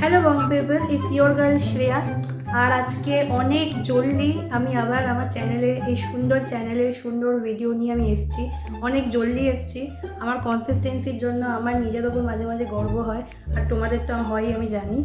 Hello Bong people, its your girl Shreya. আর আজকে অনেক জলদি আমি আবার আমার চ্যানেলে এই সুন্দর চ্যানেলে সুন্দর ভিডিও নিয়ে আমি এসেছি। অনেক জলদি এসেছি। আমার কনসিস্টেন্সির জন্য আমার নিজের ওপর মাঝে মাঝে গর্ব হয়, আর তোমাদের তো হয়ই আমি জানি।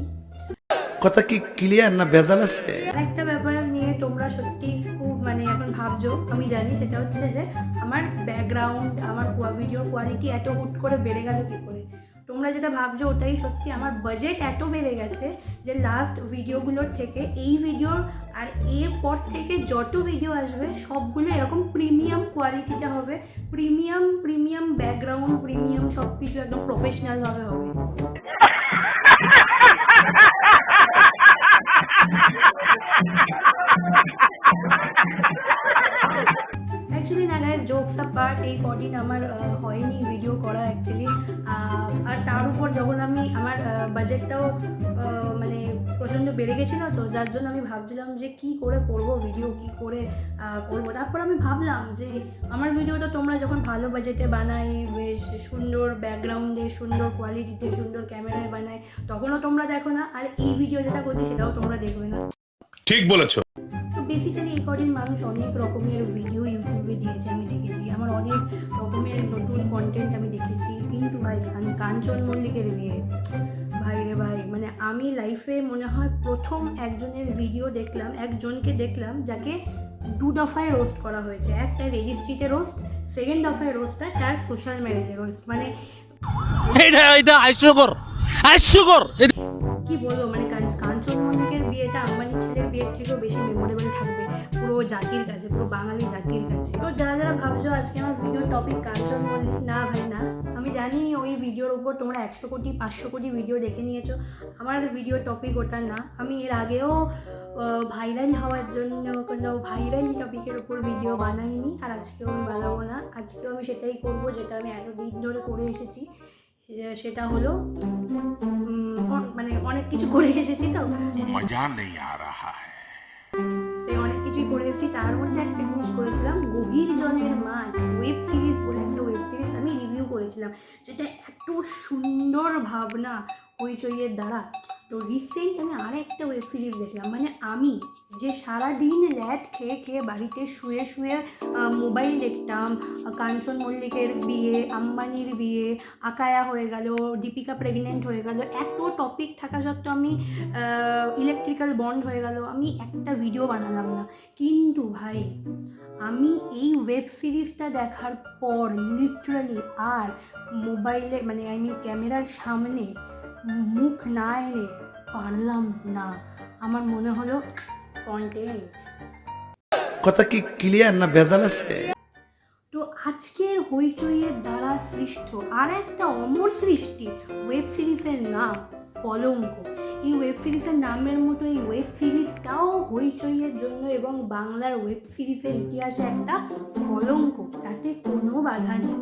কথা কি ক্লিয়ার না ভেজাল আছে? আরেকটা ব্যাপার নিয়ে তোমরা সত্যি খুব এখন ভাবছো, আমি জানি, সেটা হচ্ছে যে আমার ব্যাকগ্রাউন্ড, আমার ভিডিওর কোয়ালিটি এত হুট করে বেড়ে গেল কী করে। তোমরা যেটা ভাবছো ওটাই সত্যি। আমার বাজেট এত বেড়ে গেছে যে লাস্ট ভিডিওগুলোর থেকে এই ভিডিওর আর এরপর থেকে যত ভিডিও আসবে সবগুলো এরকম প্রিমিয়াম কোয়ালিটিতে হবে। প্রিমিয়াম ব্যাকগ্রাউন্ড, প্রিমিয়াম সব কিছু একদম প্রফেশনালভাবে হবে। অ্যাকচুয়ালি না গাইজ, জোকস পার্ট এই কদিন আমার হয়নি ভিডিও করা অ্যাকচুয়ালি। আর তার উপর যখন আমি আমার বাজেটটাও প্রচণ্ড বেড়ে গেছিলো, তো যার জন্য আমি ভাবছিলাম যে কী করে করব ভিডিও, কী করে করব। তারপর আমি ভাবলাম যে আমার ভিডিওটা তোমরা যখন ভালো বাজেটে বানাই, বেশ সুন্দর ব্যাকগ্রাউন্ডে, সুন্দর কোয়ালিটিতে, সুন্দর ক্যামেরায় বানাই, তখনও তোমরা দেখো না। আর এই ভিডিও যেটা করছি সেটাও তোমরা দেখবে না। ঠিক বলেছো। তো বেসিক্যালি এই কদিন মানুষ অনেক রকমের ভিডিও ইউটিউবে দিয়েছে, আমি দেখেছি। আমার অনেক রকমের নতুন কন্টেন্ট আমি দেখেছি, কিন্তু ভাই কাঞ্চন মল্লিকের বিয়ে, ভাই রে ভাই, আমি লাইফে মনে হয় প্রথম একজনকে দেখলাম যাকে দু দফায় রোস্ট করা হয়েছে। একটা রেজিস্ট্রিতে রোস্ট, সেকেন্ড দফায় রোস্টটা তার সোশ্যাল মিডিয়াতে রোস্ট। কি বলবো, কাঞ্চন মল্লিকের বিয়েটা আম্বানির ছেলের বিয়ের থেকেও বেশি মেমোরেবল থাকবে পুরো জাতির কাছে, পুরো বাঙালি জাতির কাছে। তো যারা ভাবছো আজকে আমার ভিডিওর টপিক কাঞ্চন মল্লিক, না ভাই না। আমি জানি ওই ভিডিওর উপর তোমরা 100 কোটি 500 কোটি ভিডিও দেখে নিয়েছো। আমার ভিডিওর টপিক ওটা না। আমি এর আগেও ভাইরাল হওয়ার জন্য কোনো ভাইরাল টপিকের উপর ভিডিও বানাইনি, আর আজকেও আমি বানাবো না। আজকেও আমি সেটাই করবো যেটা আমি এতদিন ধরে করে এসেছি। সেটা হলো অনেক কিছু করে এসেছি, তো মজা নেই আ রাহা হ্যায়। অনেক কিছুই করে এসেছি। তার মধ্যে একটা জিনিস করেছিলাম, গভীর জলের মাছ ওয়েব সিরিজ বলে একটা ওয়েব সিরিজ আমি রিভিউ করেছিলাম, যেটা এত সুন্দর ভাবনা হইচইয়ের দ্বারা। তো রিসেন্ট আমি আরেকটা ওয়েব সিরিজ দেখলাম। আমি যে সারাদিন ল্যাট খেয়ে খেয়ে বাড়িতে শুয়ে শুয়ে মোবাইল দেখতাম, কাঞ্চন মল্লিকের বিয়ে, আম্বানির বিয়ে, আকায়া হয়ে গেল, দীপিকা প্রেগনেন্ট হয়ে গেল, এত টপিক থাকা সত্ত্বেও আমি ইলেকট্রিক্যাল বন্ড হয়ে গেল, আমি একটা ভিডিও বানালাম না। কিন্তু ভাই, আমি এই ওয়েব সিরিজটা দেখার পর লিটারালি আর মোবাইলে ক্যামেরার সামনে মুখ না এনে পারলাম না। আমার মনে হলো কন্টেন্ট। কথা কি ক্লিয়ার না ভেজাল আছে? তো আজকের হইচইয়ের দ্বারা সৃষ্ট আর একটা অমর সৃষ্টি ওয়েব সিরিজের নাম কলঙ্ক। এই ওয়েব সিরিজের নামের মতো এই ওয়েব সিরিজটাও হইচইয়ের জন্য এবং বাংলার ওয়েব সিরিজের ইতিহাসে একটা কলঙ্ক, তাতে কোনো বাধা নেই।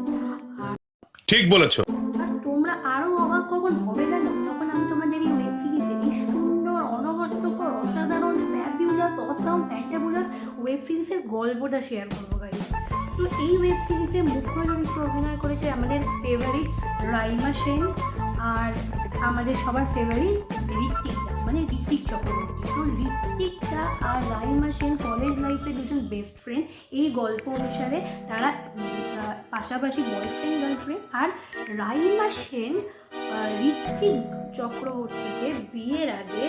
ঠিক বলেছো। আর তোমরা আরও অবাক কখন হবে জানো, যখন আমি তোমাদের এই ওয়েব সিরিজে এই সুন্দর, অনবদ্যকর, অসাধারণ, ফ্যাবিউলাস, অসাম, ফ্যান্টাবুলাস ওয়েব সিরিজের গল্পটা শেয়ার করবো গাইস। তো এই ওয়েব সিরিজে মুখ্য চরিত্রে অভিনয় করেছে আমাদের ফেভারিট রাইমা সেন, আর আমাদের সবার ফেভারিট ঋত্বিক চক্রবর্তী। তো ঋত্বিকটা আর রাইমা সেন কলেজ লাইফে দুজন বেস্ট ফ্রেন্ড। এই গল্প অনুসারে তারা পাশাপাশি বয়ফ্রেন্ড গার্লফ্রেন্ড। আর রাইমা সেন ঋত্বিক চক্রবর্তীকে বিয়ের আগে,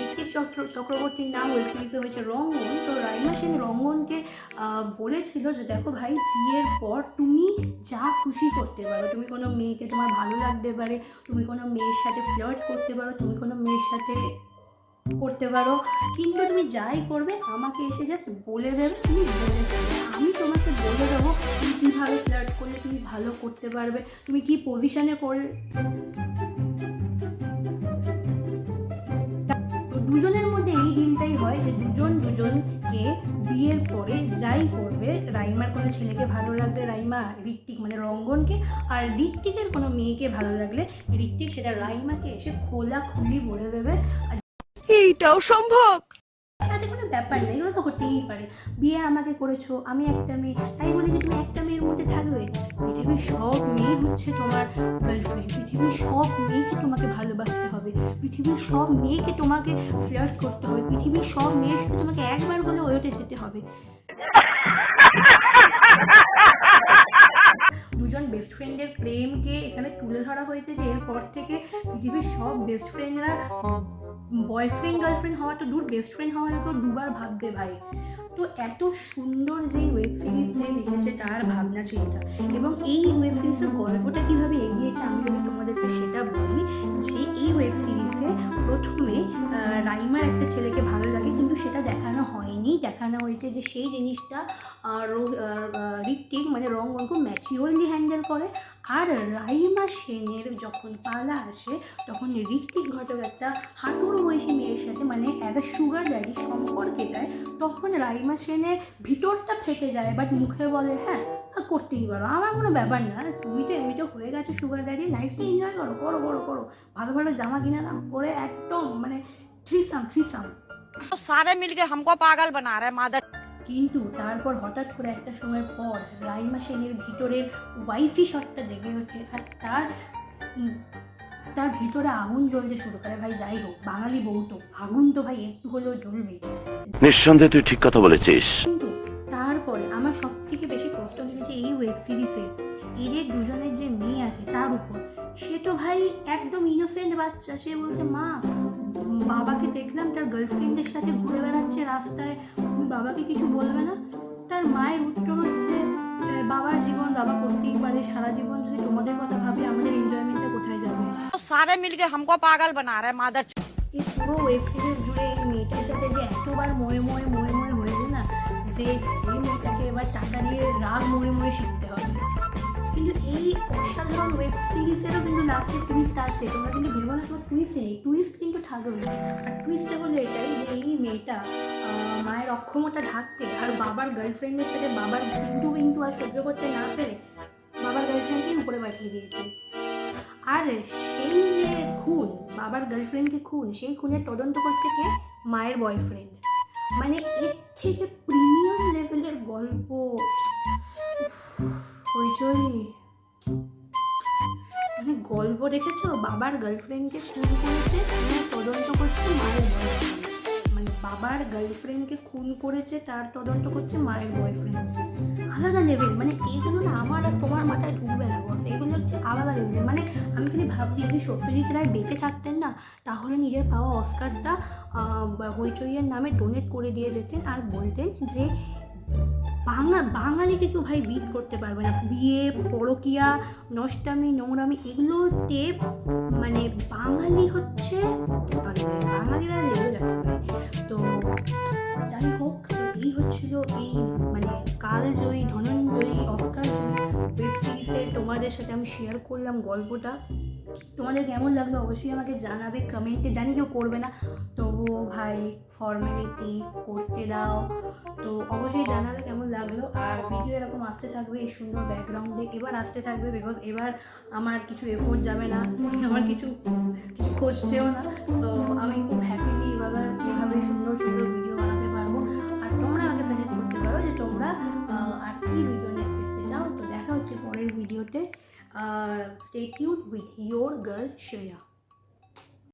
ঋত্বিক চক্রবর্তীর নাম ওয়েব সিরিজে হয়েছে রঙ্গন। তো রাইমা সেন রঙ্গনকে বলেছিল যে দেখো ভাই, বিয়ের পর তুমি যা খুশি করতে পারো, তুমি কোনো মেয়েকে তোমার ভালো লাগতে পারে, তুমি কোনো মেয়ের সাথে ফ্লার্ট করতে পারো, তুমি কোনো মেয়ের সাথে করতে পারো, কিন্তু তুমি যাই করবে আমাকে এসে জাস্ট বলে দেবে, তুমি বলে দেবে, আমি তোমাকে বলে দেবো তুমি কীভাবে ফ্লার্ট করলে তুমি ভালো করতে পারবে, তুমি কী পজিশনে করলে। তো দুজনের মধ্যে এই ডিলটাই হয় যে দুজনকে বিয়ের পরে যাই করবে, রাইমার কোনো ছেলেকে ভালো লাগলে রাইমা রঙ্গনকে, আর ঋত্বিকের কোনো মেয়েকে ভালো লাগলে ঋত্বিক সেটা রাইমাকে এসে খোলাখুলি বলে দেবে। এইটাও সম্ভব? তাতে কোনো ব্যাপার না, এগুলো তো হতেই পারে। বিয়ে আমাকে করেছো, আমি একটা মেয়ে, তাই বলে কি তুমি একটা মেয়ের মধ্যে থাকবে? পৃথিবীর সব মেয়ে হচ্ছে তোমার গার্লফ্রেন্ড, পৃথিবীর সব মেয়েকে তোমাকে ভালোবাসতে হবে, পৃথিবীর সব মেয়েকে তোমাকে ফ্লার্ট করতে হবে, পৃথিবীর সব মেয়ের সাথে তোমাকে একবার হলে ওয়েটে যেতে হবে। দুজন বেস্ট ফ্রেন্ডের প্রেমকে এখানে তুলে ধরা হয়েছে যে এরপর থেকে পৃথিবীর সব বেস্ট ফ্রেন্ডরা বয়ফ্রেন্ড গার্লফ্রেন্ড হওয়া তো দূর, বেস্ট ফ্রেন্ড হওয়ার কেউ দুবার ভাববে ভাই। তো এত সুন্দর যে ওয়েব সিরিজ যে লিখেছে তার ভাবনা চিন্তা, এবং এই ওয়েব সিরিজের গল্পটা কীভাবে এগিয়েছে আমি যদি তোমাদেরকে সেটা বলি, যে এই ওয়েব সিরিজে প্রথমে রাইমার একটা ছেলেকে ভালো লাগে, কিন্তু সেটা দেখানো হয়নি, দেখানো হয়েছে যে সেই জিনিসটা ঋত্বিক মানে রং খুব ম্যাচিওরলি হ্যান্ডেল করে। আর রাইমা সেনের যখন পালা আসে তখন ঋত্বিক ঘটক একটা হাঁটুর বয়সী মেয়ের সাথে মানে অ্যাজ আ সুগার ড্যাডি সম্পর্কে যায়, তখন রাইমা সেনের ভিতরটা ফেটে যায়, বাট মুখে বলে হ্যাঁ করতেই পারো, আমার কোনো ব্যাপার না, তুমি তো এমনিতে হয়ে গেছো সুগার ড্যাডি, লাইফটা এনজয় করো, করো করো করো, ভালো ভালো জামা কিনে দাও, করে একদম মানে থ্রিসাম। सारे मिलके हमको पागल बना रहे हैं मादर। কিন্তু তারপর হঠাৎ করে একটা সময়ের পর রাইমা সেনের ভিতরের ওয়াইফি শটটা জেগে ওঠে, আর তার ভিতরে আগুন জ্বলতে শুরু করে। ভাই যাই হোক, বাঙালি বউ তো আগুন তো ভাই একটু হলেও জ্বলবে। নিঃসন্দেহে তুই ঠিক কথা বলেছিস। কিন্তু তারপরে আমার সব থেকে বেশি কষ্ট লেগেছে এই ওয়েব সিরিজে এদের দুজনের যে মেয়ে আছে তার উপর। সে তো ভাই একদম ইনোসেন্ট বাচ্চা, সে বলছে মা বাবাকে দেখলাম তার গার্লফ্রেন্ডের সাথে ঘুরে বেড়াচ্ছে রাস্তায়, তুমি বাবাকে কিছু বলবে না? তার মায়ের উত্তর হচ্ছে বাবার জীবন বাবা করতেই পারে, সারা জীবন যদি তোমাদের কথা ভাবি আমাদের এনজয়মেন্টটা কোথায় যাবে? सारे मिलके हमको पागल बना रहे हैं मादर। এই পুরো ওয়েব সিরিজ জুড়ে এই মেয়েটার সাথে যে এতবার ময়ে হয়েছে না, যে এই মেয়েটাকে এবার টাকা দিয়ে রাগ ময়ে শিখতে হবে। কিন্তু এই অসাধারণ ওয়েব সিরিজেরও কিন্তু লাস্টের টুইস্ট আছে, তোমরা কিন্তু ভেবো না কোনো টুইস্ট নেই, টুইস্ট কিন্তু থাকবে। আর টুইস্টটা হলো এটাই যে এই মেয়েটা মায়ের অক্ষমতা ঢাকতে আর বাবার গার্লফ্রেন্ডের সাথে বাবার বিন্দু আর সহ্য করতে না পেরে বাবার গার্লফ্রেন্ডকেই উপরে পাঠিয়ে দিয়েছে। আর সেই যে খুন, বাবার গার্লফ্রেন্ডকে খুন, সেই খুনের তদন্ত করছে কে? মায়ের বয়ফ্রেন্ড। মানে এর থেকে প্রিমিয়াম লেভেলের গল্প হইচই। মানে গল্প দেখেছো, বাবার গার্লফ্রেন্ডকে খুন করেছে, তদন্ত করছে মায়ের বয়ফ্রেন্ড। মানে বাবার গার্লফ্রেন্ডকে খুন করেছে, তার তদন্ত করছে মায়ের বয়ফ্রেন্ড। আলাদা লেভেল, মানে এইগুলো না আমার আর তোমার মাথায় ঢুকবে না বস, এগুলো হচ্ছে আলাদা লেভেল। মানে আমি খালি ভাবছি যদি সত্যজিৎ রায় বেঁচে থাকতেন না, তাহলে নিজের পাওয়া অস্কারটা হইচইয়ের নামে ডোনেট করে দিয়ে যেতেন আর বলতেন যে বাঙালিকে কেউ ভাই বিট করতে পারবে না, বিয়ে পরকিয়া নষ্টামি নোংরামি এগুলোতে মানে বাঙালি হচ্ছে বাঙালিরা লেগে গেছে। তো যাই হোক, এই হচ্ছিল এই মানে কালজয়ী ধনঞ্জয়ী অস্কার ওয়েব সিরিজের তোমাদের সাথে আমি শেয়ার করলাম গল্পটা। তোমাদের কেমন লাগলো অবশ্যই আমাকে জানাবে কমেন্টে, জানি কেউ করবে না, তবুও ভাই ফর্মালিটি করতে দাও, তো অবশ্যই জানাবে কেমন লাগলো। আর ভিডিও এরকম আসতে থাকবে এই সুন্দর ব্যাকগ্রাউন্ডে, এবার আসতে থাকবে বিকজ এবার আমার কিছু এফোর্ট যাবে না, আমার কিছু খসছেও না। তো আমি খুব হ্যাপিলি এভাবে সুন্দর ভিডিও বানাতে পারবো। আর তোমরা আমাকে সাজেস্ট করতে পারো যে তোমরা আর কি ভিডিও নিয়ে দেখতে চাও। তো দেখা হচ্ছে পরের ভিডিওতে। Stay tuned with your girl Shreya.